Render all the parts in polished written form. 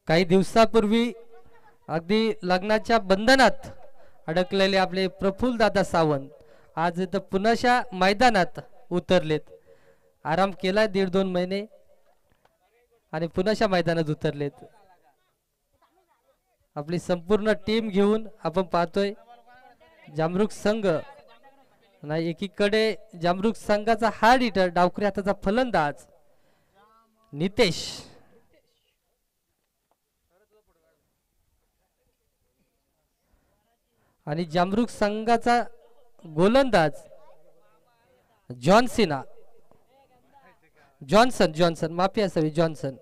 काही दिवसापूर्वी अगदी लग्नाच्या बंधनात अडकलेले आपले प्रफुल्ल दादा सावंत आज इथं पुण्याच्या मैदानात उतरलेत. आराम केला 1.5-2 महिने आणि पुण्याच्या मैदानात उतरलेत. आपली संपूर्ण टीम घेऊन आपण पाहतोय जामरुख संघ. नाही एकीकडे जामरुख संघाचा हार्ड हिटर डावखुरी हाताचा फलंदाज नितेश आणि जामरुख संघाचा गोलंदाज जॉन्सन माफी असावी जॉन्सन.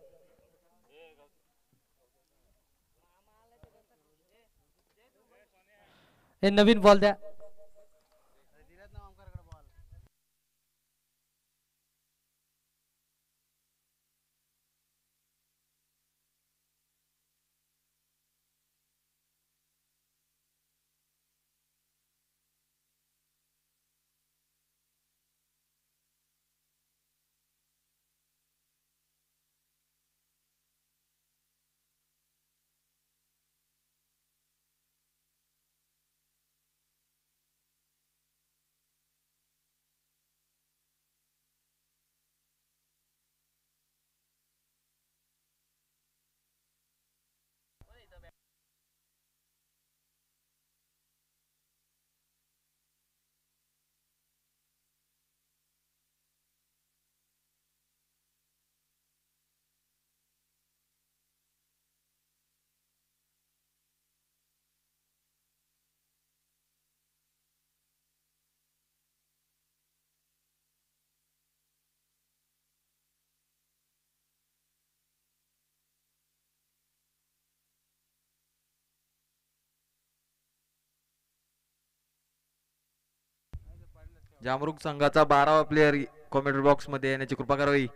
हे नवीन बॉल द्या. जामरुख संघाचा 12वा प्लेयर कॉमेंट्री बॉक्स मध्ये येण्याची कृपा करावी.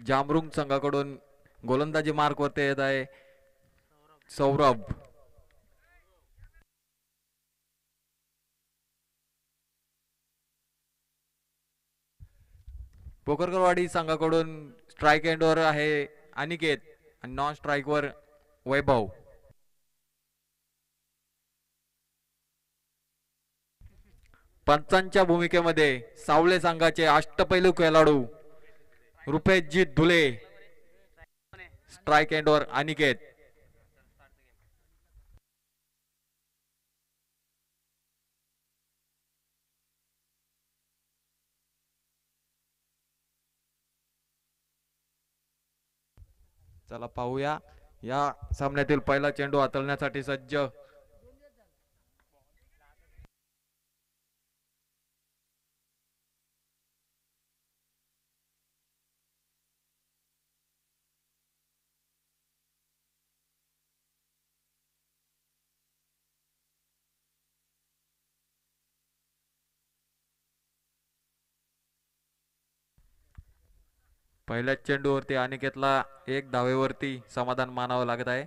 जामरुख संघाकडून गोलंदाजी मार्क वरती येत आहे सौरभ. पोकरकरवाडी संघाकडून स्ट्राईक एंडवर आहे अनिकेत आणि नॉन स्ट्राईक वर वैभव. पंचांच्या भूमिकेमध्ये सावळे संघाचे अष्टपैलू खेळाडू रुपेशजी धुले. स्ट्राईक एंडवर अनिकेत. चला पाहूया या सामन्यातील पहिला चेंडू हाताळण्यासाठी सज्ज पहिल्याच चेंडूवरती अनिकेतला 1 धावेवरती समाधान मानावं लागत आहे.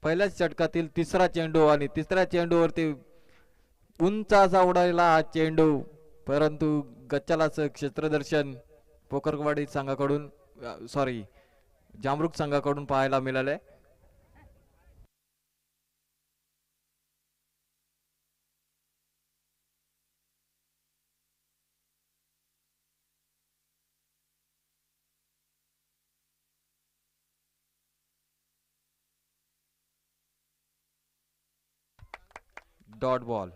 पहिल्याच षटकातील तिसरा चेंडू आणि तिसऱ्या चेंडूवरती उंच असा उडालेला हा चेंडू, परंतु गच्चालाच क्षेत्रदर्शन पोकरवाडी संघाकडून सॉरी जामरुक संघाकडून पाहायला मिळाले. Dot ball.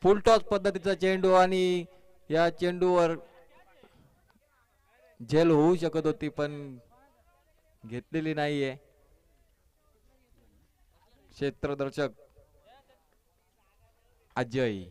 फुल टॉस पद्धतीचा चेंडू आणि या चेंडूवर झेल होऊ शकत होती पण घेतलेली नाहीये. क्षेत्रदर्शक अजय.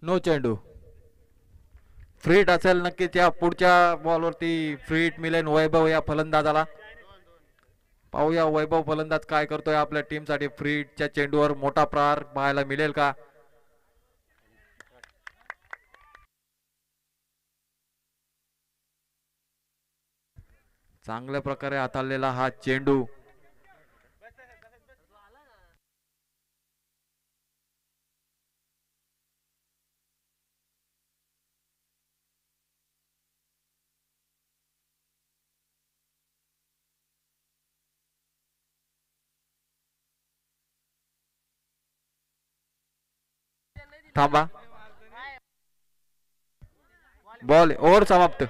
नो चेंडू. फ्रीट असेल नक्कीच या पुढच्या बॉलवरती फ्रीट मिळेल वैभव या फलंदाजाला. पाहूया वैभव फलंदाज काय करतोय आपल्या टीमसाठी. फ्रीटच्या चेंडूवर मोठा प्रहार पाहायला मिळेल का. चांगल्या प्रकारे हाताळलेला हा चेंडू. थांबा. बॉल ओव्हर समाप्त.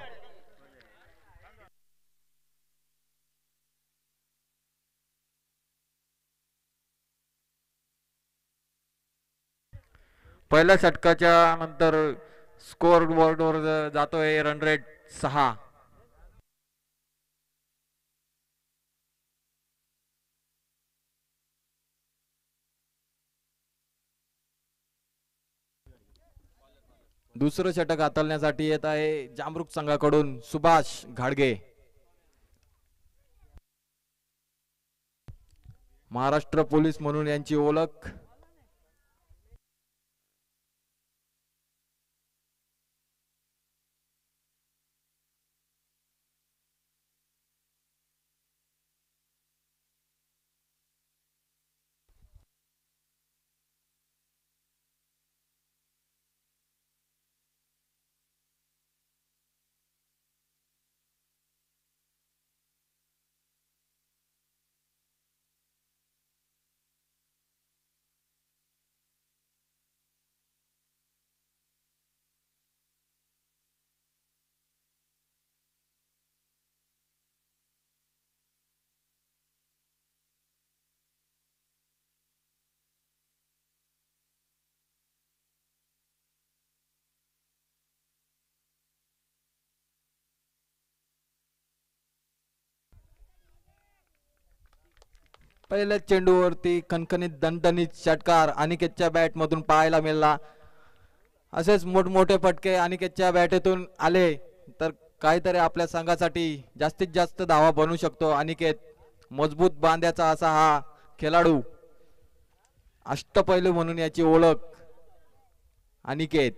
पहिल्या षटकाच्या नंतर स्कोर बोर्डवर जातोय रन रेट 6. दुसरं षटक हाताळण्यासाठी येत आहे जामरुक संघाकडून सुभाष घाडगे. महाराष्ट्र पोलीस म्हणून यांची ओळख. पहिल्याच चेंडूवरती खणखणीत दणदणीत षटकार अनिकेतच्या बॅट मधून पाहायला मिळाला. असेच मोठमोठे फटके अनिकेतच्या बॅटेतून आले तर काहीतरी आपल्या संघासाठी जास्तीत जास्त धावा बनवू शकतो अनिकेत. मजबूत बांध्याचा असा हा खेळाडू, अष्टपैलू म्हणून याची ओळख अनिकेत.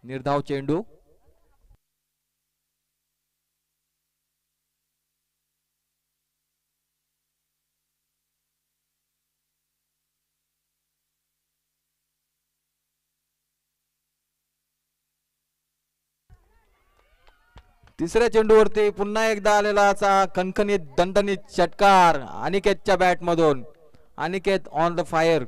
निर्धाव चेंडू. तिसऱ्या चेंडूवरती पुन्हा एकदा आलेला असा खणखणीत दणदणीत षटकार अनिकेतच्या बॅट मधून. Aniket on the fire.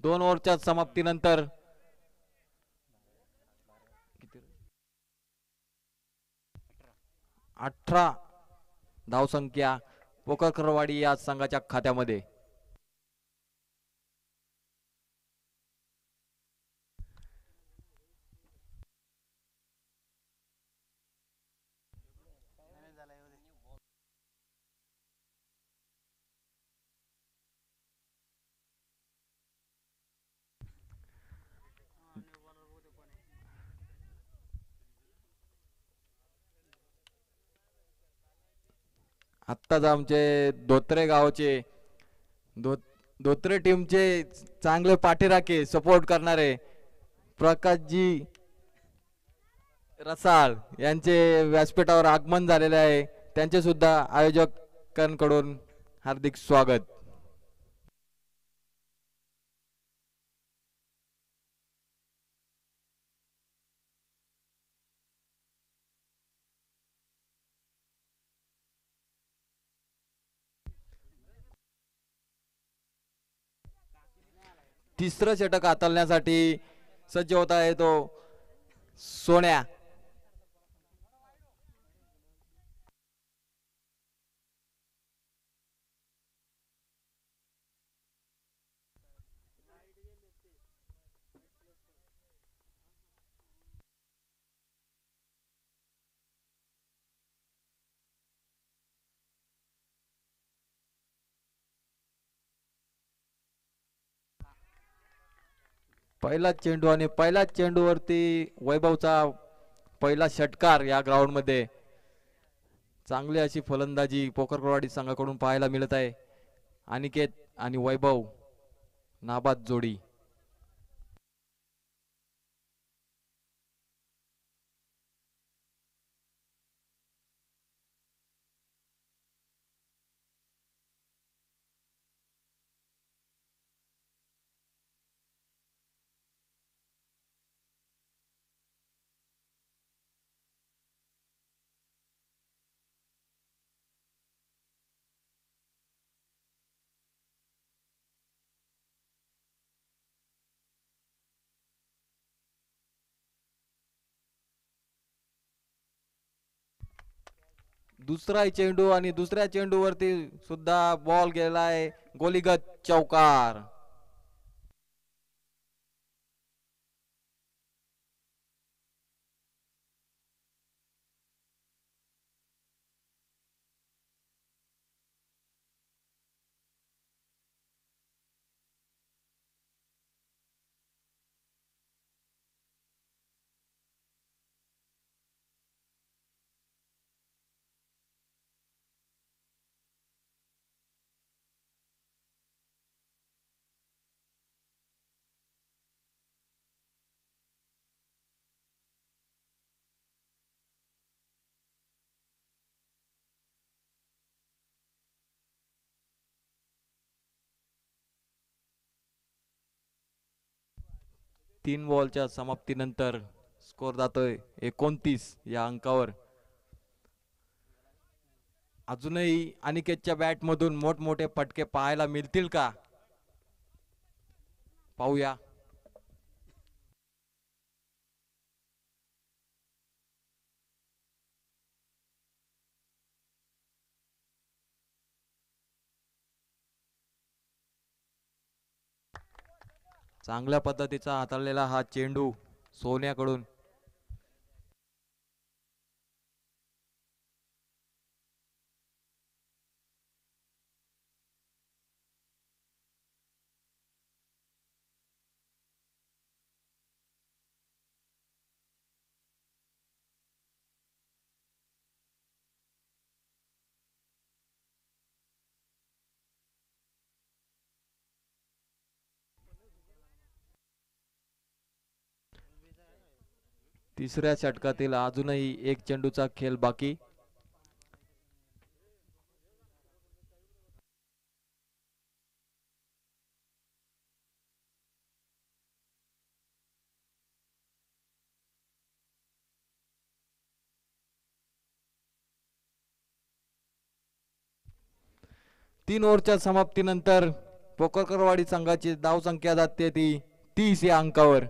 दोन ओव्हरच्या समाप्तीनंतर 18 धावसंख्या पोकरकरवाडी या संघाच्या खात्यामध्ये. आत्ताच आमचे धोत्रे गावचे धोत्रे टीमचे चांगले पाठीराखे सपोर्ट करणारे प्रकाशजी रसाळ यांचे व्यासपीठावर आगमन झालेले आहे. त्यांचे सुद्धा आयोजकांकडून हार्दिक स्वागत. तिसरं षटक हाताळण्यासाठी सज्ज होता आहे तो सोन्या. पहिला चेंडू आणि पहिल्याच चेंडूवरती वैभवचा पहिला षटकार या ग्राउंड मध्ये. चांगली अशी फलंदाजी पोकरकरवाडी संघाकडून पाहायला मिळत आहे. अनिकेत आणि वैभव नाबाद जोडी. दुसरा चेंडू आणि दुसऱ्या चेंडूवरती सुद्धा बॉल गेलाय गोलीगत चौकार. तीन बॉलच्या समाप्तीनंतर स्कोर जातोय 29 या अंकावर. अजूनही अनिकेतच्या बॅट मधून मोठमोठे फटके पाहायला मिळतील का, पाहूया. चांगल्या पद्धतीचा हाताळलेला हा चेंडू सोन्याकडून. तिसऱ्या षटकातील अजूनही एक चेंडूचा खेळ बाकी. तीन ओव्हरच्या समाप्तीनंतर पोकरकरवाडी संघाची धाव संख्या जाते ती 30 या अंकावर.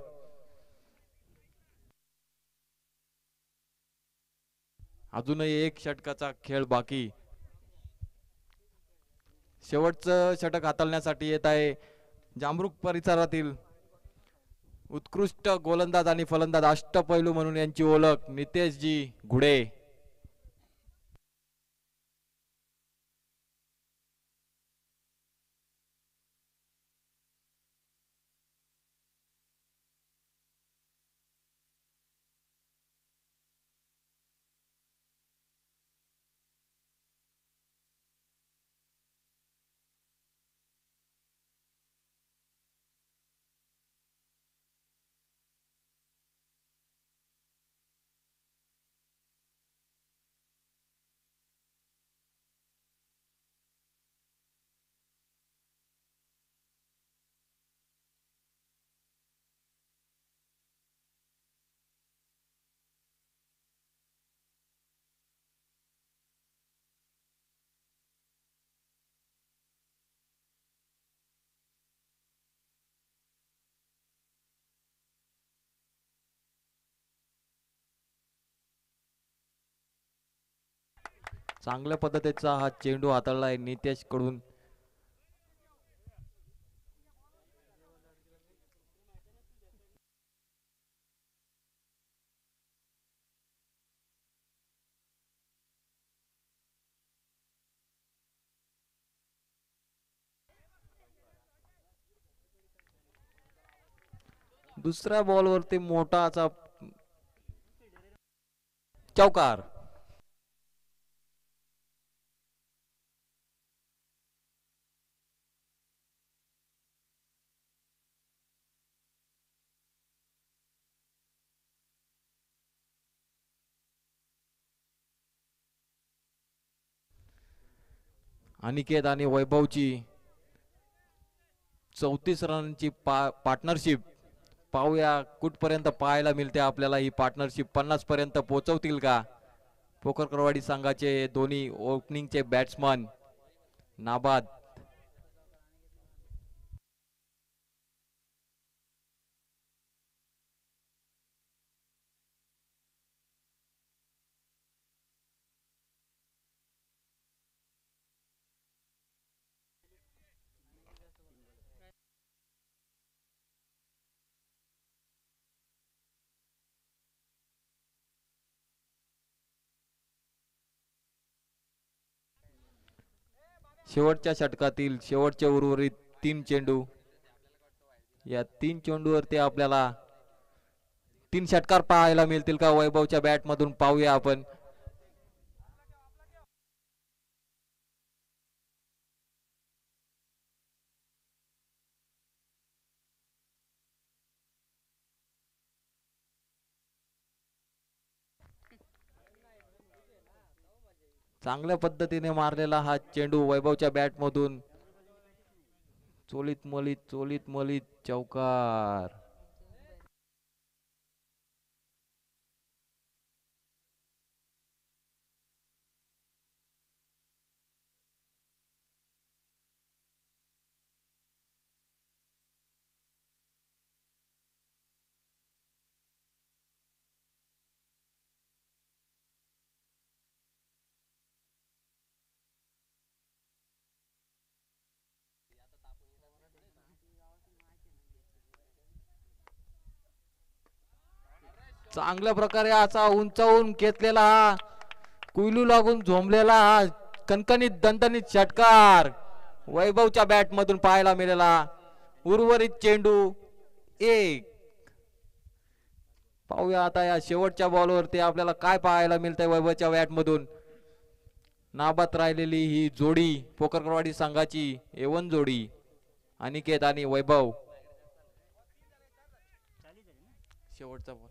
अजूनही एक षटकाचा खेळ बाकी. शेवटचं षटक हाताळण्यासाठी येत आहे जामरुख परिसरातील उत्कृष्ट गोलंदाज आणि फलंदाज, अष्टपैलू म्हणून यांची ओळख, नितेशजी घुडे. चांगल्या पद्धतीचा हा चेंडू हाताळलाय नितेश कडून. दुसऱ्या बॉलवरती मोठा असा चौकार. अनिकेत आणि वैभवची 34 रनांची पार्टनरशिप. पाहूया कुठपर्यंत पाहायला मिळते आपल्याला ही पार्टनरशिप. 50 पर्यंत पोहोचवतील का पोकरकरवाडी संघाचे दोन्ही ओपनिंगचे बॅट्समन नाबाद. शेवटच्या षटकातील शेवटचे उर्वरित 3 चेंडू. या 3 चेंडूवरती आपल्याला 3 षटकार पाहायला मिळतील का वैभवच्या बॅट मधून, पाहूया आपण. चांगल्या पद्धतीने मारलेला हा चेंडू वैभवच्या बॅट मधून चोलीत मलीत चौकार. चांगल्या प्रकारे असा उंचावून घेतलेला हा कुयलू लागून झोंबलेला हा कणकणीत दणदणीत षटकार वैभवच्या बॅट मधून पाहायला मिळाला. उर्वरित चेंडू एक. पाहूया आता या शेवटच्या बॉलवरती आपल्याला काय पाहायला मिळतंय वैभवच्या बॅट मधून. नाबाद राहिलेली ही जोडी पोकरकरवाडी संघाची एवन जोडी अनिकेत आणि वैभव. शेवटचा बॉल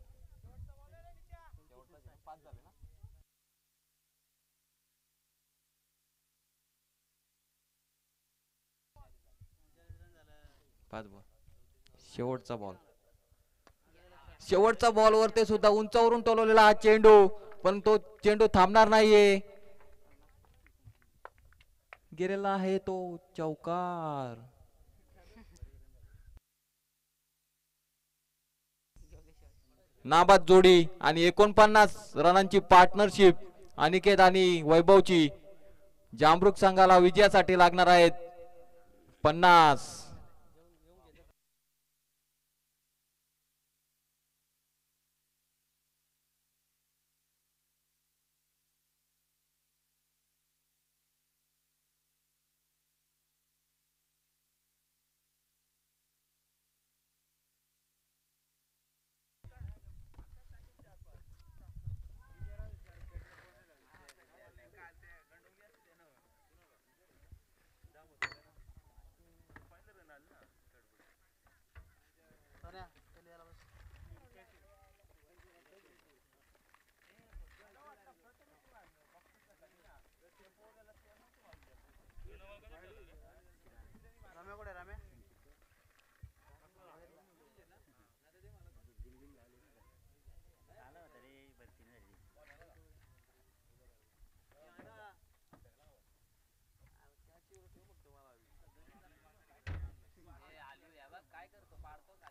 पाच बॉल शेवटचा बॉल. शेवटचा बॉल वरती सुद्धा उंचावरून टोलवलेला हा चेंडू पण तो चेंडू थांबणार नाहीये. गेलेला आहे तो चौकार. नाबाद जोडी आणि 49 रनांची पार्टनरशिप अनिकेत आणि वैभवची जामरुक संघाला विजयासाठी लागणार आहेत 50.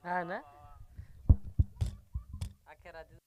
हा ना अख्ख्या रात्री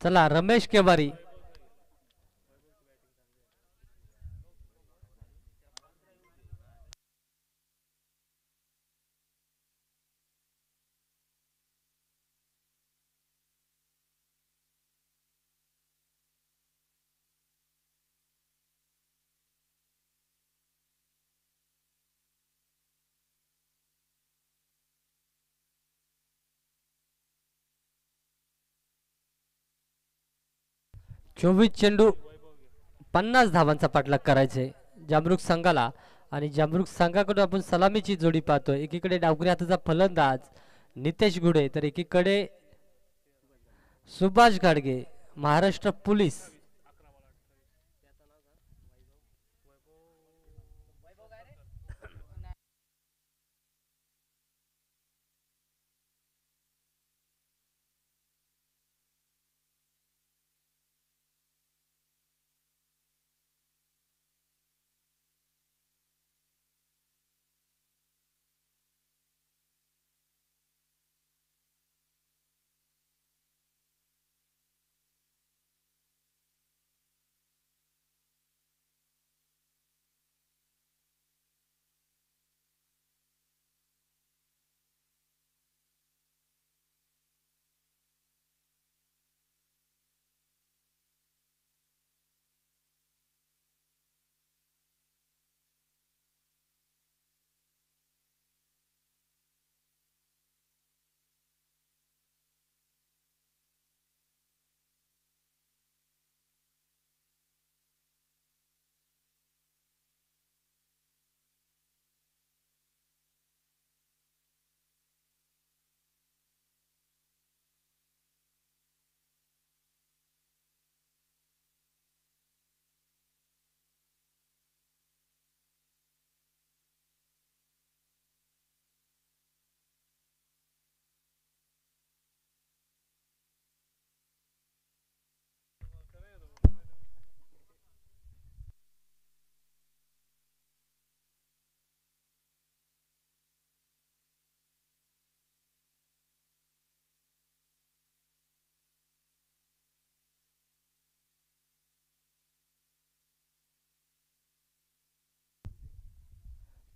चला रमेश केवारी. चोवीस चेंडू 50 धावांचा पाठलाग करायचे जामरुक संघाला. आणि जामरुक संघाकडून आपण सलामीची जोडी पाहतोय. एकीकडे डावकरी हाताचा फलंदाज नितेश गुडे तर एकीकडे सुभाष गाडगे महाराष्ट्र पोलीस.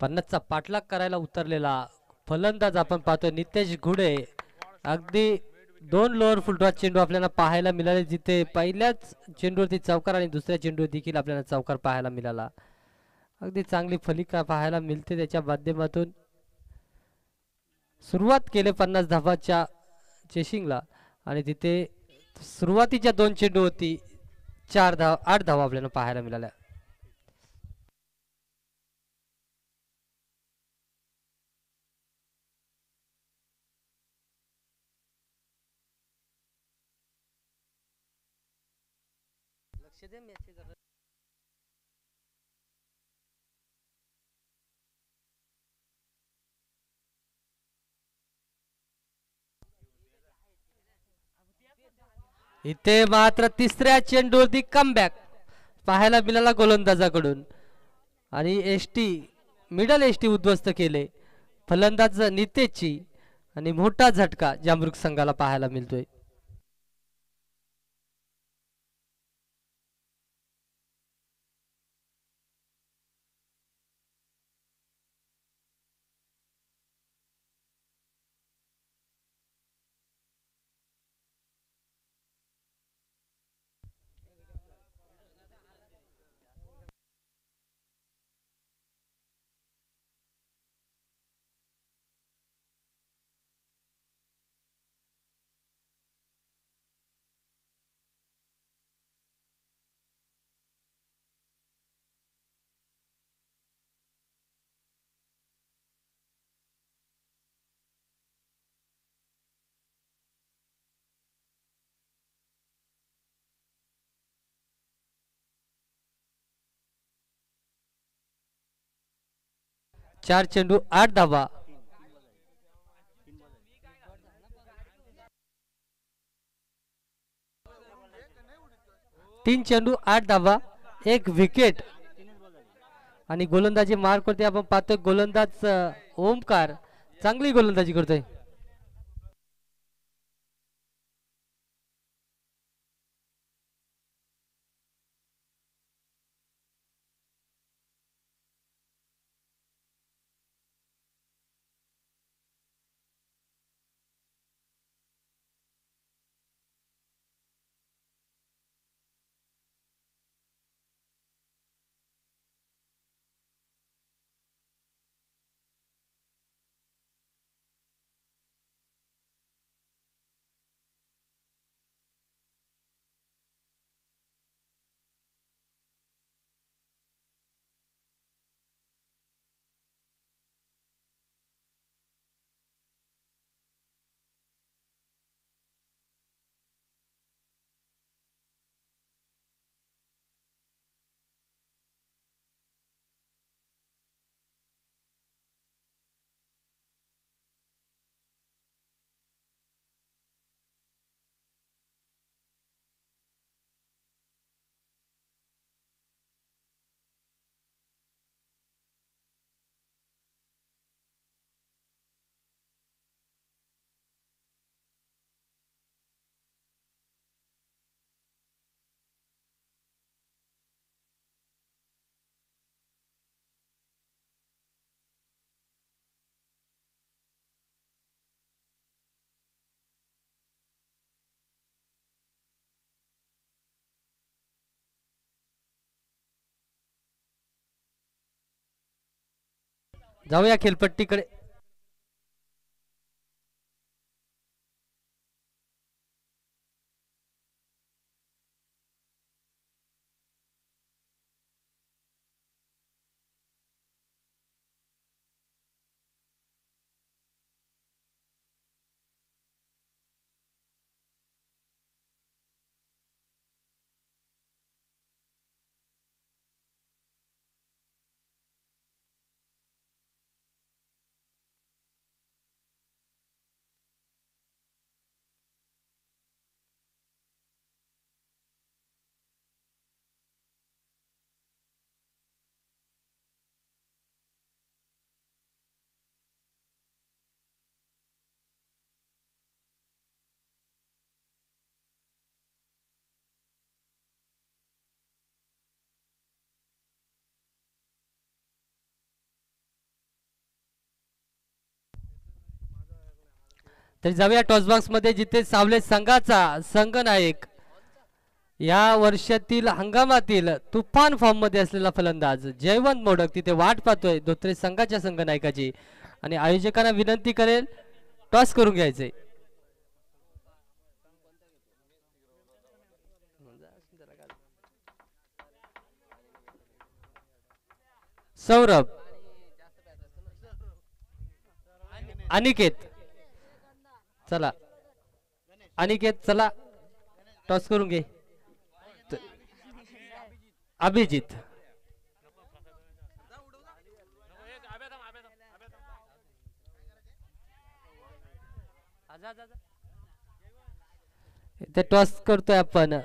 50चा पाठलाग करायला उतरलेला फलंदाज आपण पाहतोय नितेश घुडे. अगदी 2 लोअर फुलटॉस चेंडू आपल्याला पाहायला मिळाले, जिथे पहिल्याच चेंडूवरती चौकार आणि दुसऱ्या चेंडूवर देखील आपल्याला चौकार पाहायला मिळाला. अगदी चांगली फलिका पाहायला मिळते त्याच्या माध्यमातून. सुरुवात केले 50 धावाच्या चेसिंगला आणि तिथे सुरुवातीच्या 2 चेंडू होती 8 धावा आपल्याला पाहायला मिळाल्या. इथे मात्र तिसऱ्या चेंडूवरती कमबॅक पाहायला मिळाला गोलंदाजाकडून आणि मिडल एसटी उद्ध्वस्त केले फलंदाज नितेशची आणि मोठा झटका जामरुक संघाला पाहायला मिळतोय. चार चेंडू 8 धावा. तीन चेंडू 8 धावा, 1 विकेट आणि गोलंदाजी मार्कवरती आपण पाहतोय गोलंदाज ओमकार चांगली गोलंदाजी करतोय. जाऊया खेळपट्टीकडे. तर जाऊया टॉसबॉक्स मध्ये, जिथे सावले संघाचा संघनायक या वर्षातील हंगामातील तुफान फॉर्म मध्ये असलेला फलंदाज जयवंत मोडक तिथे वाट पाहतोय धोत्रे संघाच्या संघनायकाची. आणि आयोजकांना विनंती करेल टॉस करून घ्यायचे. सौरभ, अनिकेत, चला अनिकेत चला टॉस करून घे. अभिजित, ते टॉस करतोय आपण.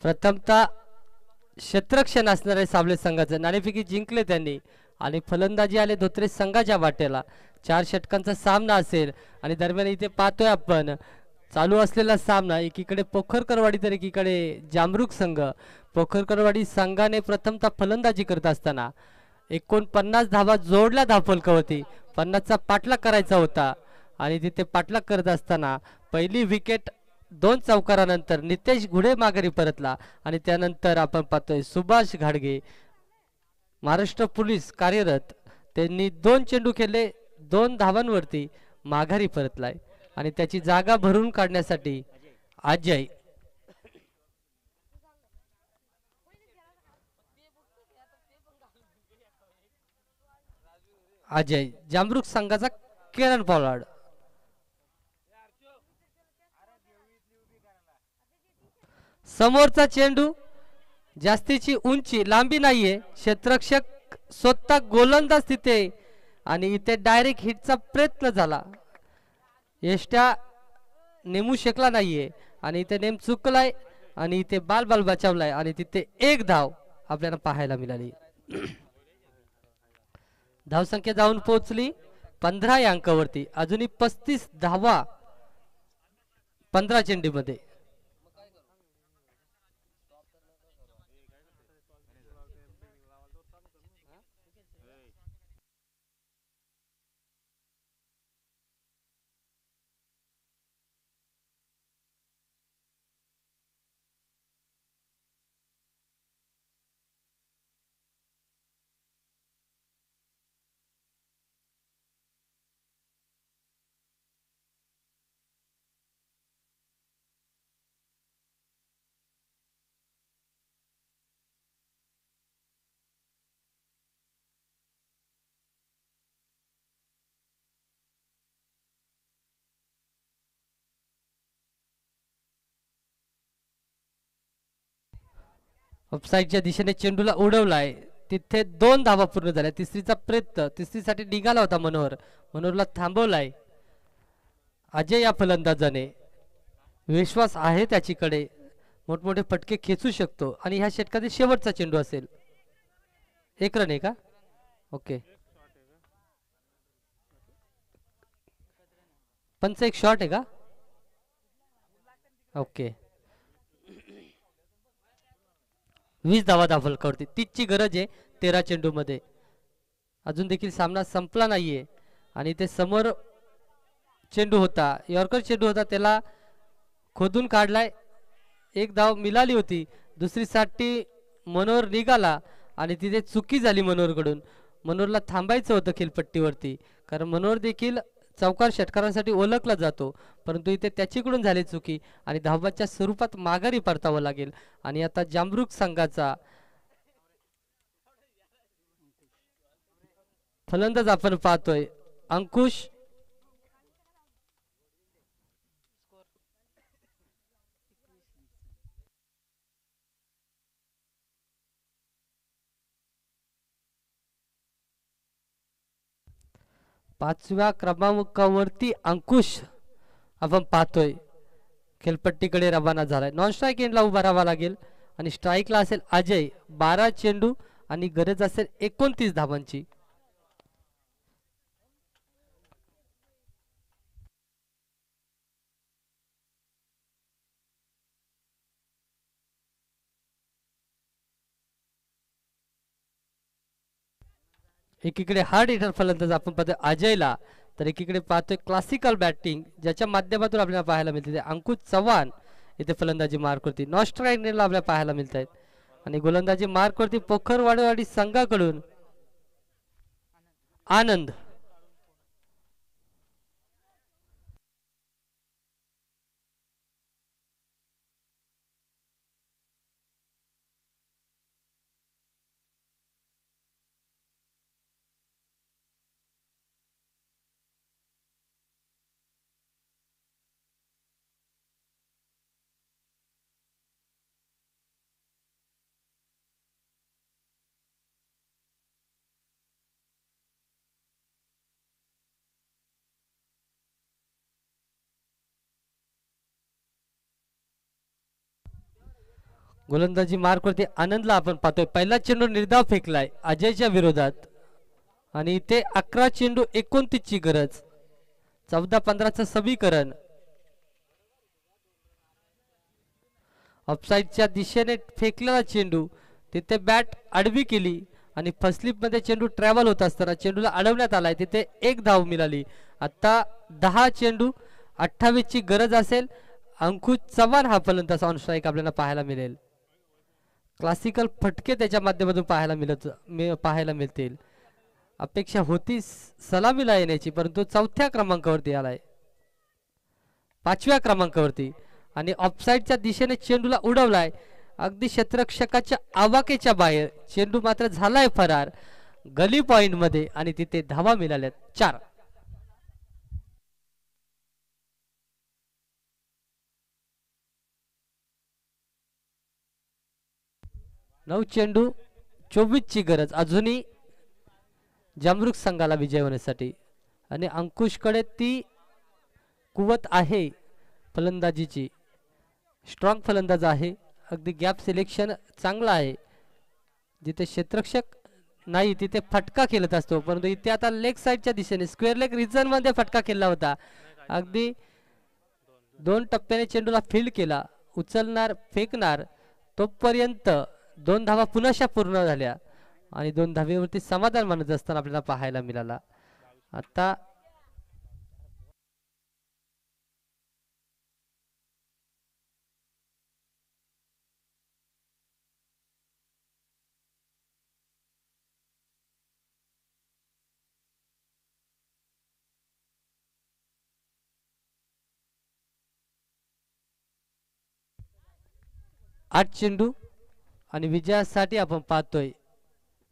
प्रथमतः क्षेत्ररक्षण असणारे सावले संघाचे नाणेफेकी जिंकले त्यांनी आणि फलंदाजी आले धोत्रे संघाच्या वाटेला. 4 षटकांचा सामना असेल आणि दरम्यान इथे पाहतोय आपण चालू असलेला सामना. एकीकडे पोखरकरवाडी तर एकीकडे जामरुक संघ. पोखरकरवाडी संघाने प्रथमतः फलंदाजी करत असताना 49 धावा जोडल्या धावफलकावरती. 50चा पाठलाग करायचा होता आणि तिथे पाठलाग करत असताना पहिली विकेट 2 चौकारानंतर नितेश घुडे माघारी परतला आणि त्यानंतर आपण पाहतोय सुभाष घाडगे महाराष्ट्र पोलीस कार्यरत, त्यांनी 2 चेंडू खेळले 2 धावांवरती माघारी परतलाय आणि त्याची जागा भरून काढण्यासाठी अजय जामरुक संघाचा किरण पॉलार्ड. समोरचा चेंडू जास्तीची उंची लांबी नाहीये, क्षेत्ररक्षक स्वतः गोलंदाज तिथे आणि इथे डायरेक्ट हिटचा प्रयत्न झाला, यष्ट्या नेमू शकला नाहीये आणि इथे नेम चुकलाय आणि इथे बाल बचावलाय आणि तिथे 1 धाव आपल्याला पाहायला मिळाली. धावसंख्या जाऊन पोहोचली 15 या अंकावरती. अजूनही 35 धावा 15 चेंडूमध्ये. ऑफसाईडच्या दिशेने चेंडूला उडवलाय, तिथे 2 धावा पूर्ण झाल्या. तिसरीचा प्रयत्न, तिसरीसाठी निघाला होता मनोहरला थांबवलाय अजय. या फलंदाजाने विश्वास आहे त्याच्याकडे, मोठमोठे फटके खेचू शकतो आणि ह्या षटकातील शेवटचा चेंडू असेल. 1 रन आहे का? ओके, पंच एक शॉट आहे का? ओके, 20 धावा धावफलकावरती. 30 ची गरज आहे 13 चेंडू मध्ये. अजून देखील सामना संपला नाहीये आणि ते समोर चेंडू होता, यॉर्कर चेंडू होता, त्याला खोदून काढलाय. 1 धाव मिळाली होती, दुसरीसाठी मनोहर निघाला आणि तिथे चुकी झाली मनोहरकडून. मनोहरला थांबायचं होतं खेळपट्टीवरती, कारण मनोहर देखील चौकार षटकारांसाठी ओळखला जातो, परंतु इथे त्याच्याकडून झाली चुकी आणि धावाच्या स्वरूपात माघारी परतावं लागेल. आणि आता जामरुक संघाचा फलंदाज आपण पाहतोय अंकुश. पाचव्या क्रमांकावरती अंकुश आपण पाहतोय, खेळपट्टीकडे रवाना झालाय. नॉन स्ट्राईक एंडला उभा राहावा लागेल आणि स्ट्राईकला असेल अजय. 12 चेंडू आणि गरज असेल 29 धावांची. एकीकडे हार्ड हिटर फलंदाज आपण पाहतोय अजयला, तर एकीकडे पाहतोय क्लासिकल बॅटिंग ज्याच्या माध्यमातून आपल्याला पाहायला मिळते अंकुश चव्हाण इथे फलंदाजी मार्कवरती. नॉन स्ट्राईक आपल्याला पाहायला मिळत आहेत आणि गोलंदाजी मार्कवरती पोखरवाडीवाडी संघाकडून आनंद. गोलंदाजी मार्कवरती आनंदला आपण पाहतोय. पहिला चेंडू निर्धाव फेकलाय अजयच्या विरोधात आणि इथे 11 चेंडू 29 ची गरज. 14-15चं समीकरण. ऑफसाईडच्या दिशेने फेकलेला चेंडू तिथे बॅट आडवी केली आणि फर्स्ट मध्ये चेंडू ट्रॅव्हल होत असताना चेंडूला अडवण्यात आलाय. तिथे 1 धाव मिळाली. आता 10 चेंडू 28 ची गरज असेल. अंकुश चव्हाण हा फलंदाज ऑन स्ट्राईक आपल्याला पाहायला मिळेल. क्लासिकल फटके त्याच्या माध्यमातून पाहायला मिळतील. अपेक्षा होती सलामीला येण्याची, परंतु 4थ्या क्रमांकावरती आलाय, 5व्या क्रमांकावरती आणि ऑफसाईडच्या दिशेने चेंडूला उडवलाय अगदी क्षेत्ररक्षकाच्या आवाकेच्या बाहेर. चेंडू मात्र झालाय फरार गली पॉइंट मध्ये आणि तिथे धावा मिळाल्यात 4. 9 चेंडू 24 ची गरज अजूनही जामरुख संघाला विजय होण्यासाठी आणि अंकुशकडे ती कुवत आहे फलंदाजीची. स्ट्रॉंग फलंदाज आहे. अगदी गॅप सिलेक्शन चांगला आहे. जिथे क्षेत्ररक्षक नाही तिथे फटका खेळत असतो, परंतु इथे आता लेग साईडच्या दिशेने स्क्वेअर लेग रिजन मध्ये फटका खेळला होता. अगदी 2 टप्प्याने चेंडूला फील्ड केला. उचलणार फेकणार तोपर्यंत 2 धावा पुन्हा पूर्ण झाल्या आणि 2 धावेवरती समाधान मानत असताना आपल्याला पाहायला मिळाला. आता आठ चेंडू आणि विजयासाठी आपण पाहतोय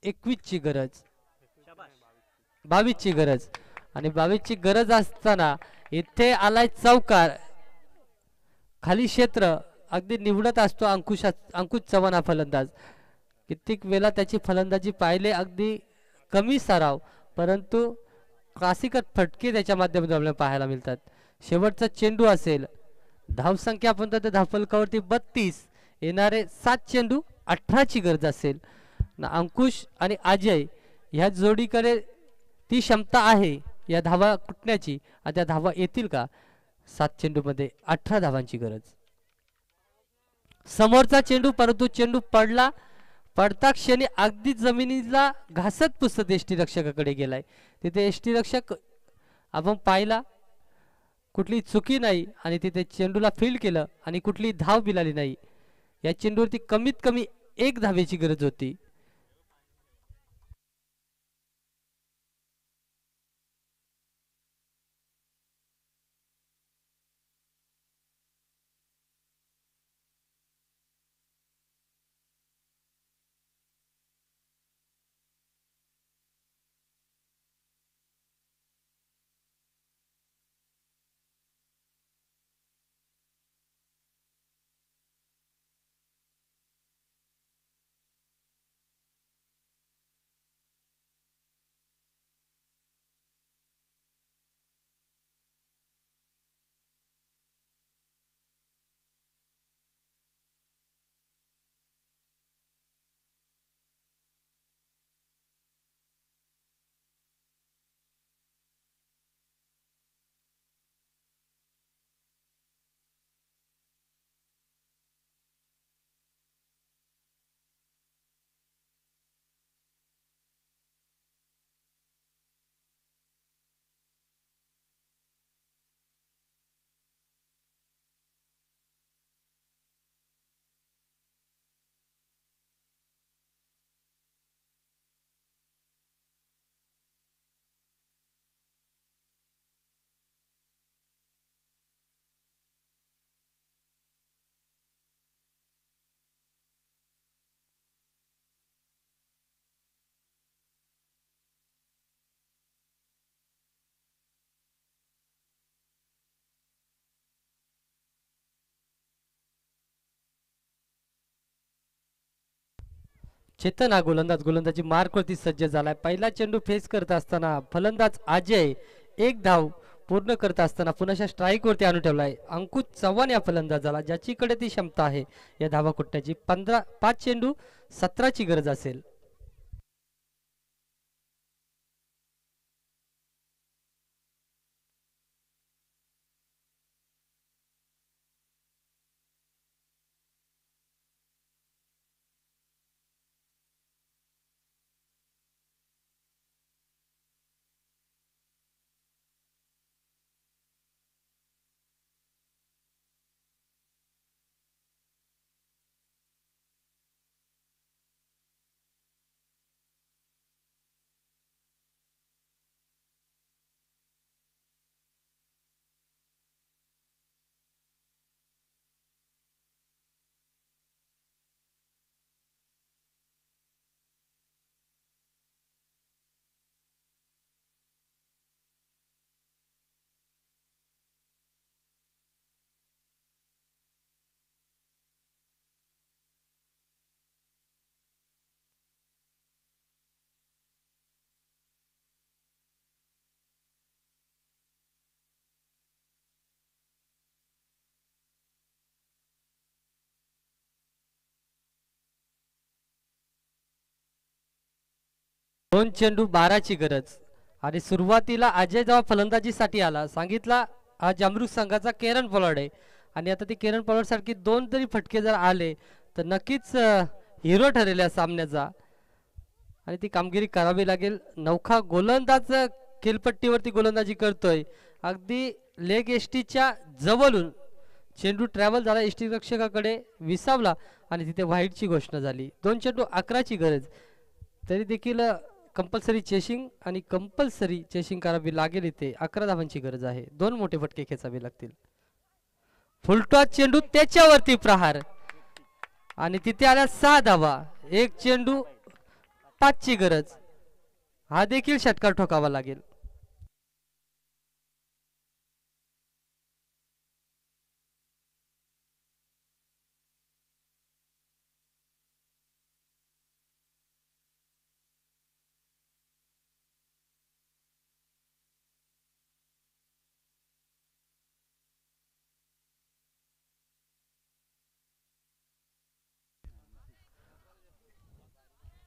21 ची गरज, 22 ची गरज आणि 22 ची गरज असताना इथे आलाय चौकार. खाली क्षेत्र अगदी निवडत असतो अंकुश चव्हाण हा फलंदाज. कित्येक वेळा त्याची फलंदाजी पाहिले अगदी कमी सराव, परंतु क्लासिकल फटके त्याच्या माध्यमातून आपल्याला पाहायला मिळतात. शेवटचा चेंडू असेल. धावसंख्या आपण तर धावफलकावरती 32, येणारे 7 चेंडू 18 ची गरज असेल. अंकुश आणि अजय ह्या जोडीकडे ती क्षमता आहे या धावा कुटण्याची. त्या धावा येतील का? 7 चेंडू मध्ये 18 धावांची गरज. समोरचा चेंडू, परंतु चेंडू पडता क्षणी अगदी जमिनीला घासत पुसत यष्टीरक्षकाकडे गेलाय. तिथे यष्टीरक्षक आपण पाहिला, कुठली चुकी नाही आणि तिथे चेंडूला फील्ड केलं आणि कुठली धाव मिळाली नाही. या चेंडूवरती कमीत कमी 1 धावेची गरज होती. चेतन हा गोलंदाजी मार्कवरती सज्ज झालाय. पहिला चेंडू फेस करत असताना फलंदाज अजय एक धाव पूर्ण करत असताना पुन्हा स्ट्राईक वरती आणून ठेवलाय अंकुश चव्हाण या फलंदाजाला, ज्याचीकडे ती क्षमता आहे या धावा कुटण्याची. 5 चेंडू 17ची गरज असेल. दोन चेंडू 12ची गरज. आणि सुरुवातीला अजय जेव्हा फलंदाजीसाठी आला सांगितला आज अमृत संघाचा केरन पोलार्ड आहे, आणि आता ती केरन पोलार्ड सारखी 2 तरी फटके जर आले तर नक्कीच हिरो ठरेल या सामन्याचा, आणि ती कामगिरी करावी लागेल. नौखा गोलंदाज खेलपट्टीवरती गोलंदाजी करतोय. अगदी लेग एसटीच्या जवळून चेंडू ट्रॅव्हल झाला, एसटी रक्षकाकडे विसावला आणि तिथे व्हाईटची घोषणा झाली. 2 चेंडू 11ची गरज. तरी देखील कंपल्सरी चेशिंग आणि कंपल्सरी चेशिंग करावी लागेल. इथे 11 धावांची गरज आहे. 2 मोठे फटके खेचावे लागतील. फुलटॉस चेंडू त्याच्यावरती प्रहार आणि तिथे आल्या 6 धावा. 1 चेंडू 5ची गरज. हा देखील षटकार ठोकावा लागेल.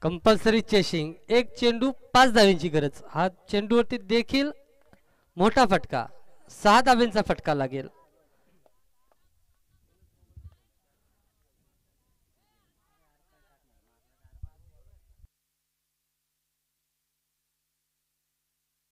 कंपल्सरी चेशिंग. 1 चेंडू 5 धावांची गरज. हा चेंडूवरती देखील मोठा फटका, 6 धावांचा फटका लागेल.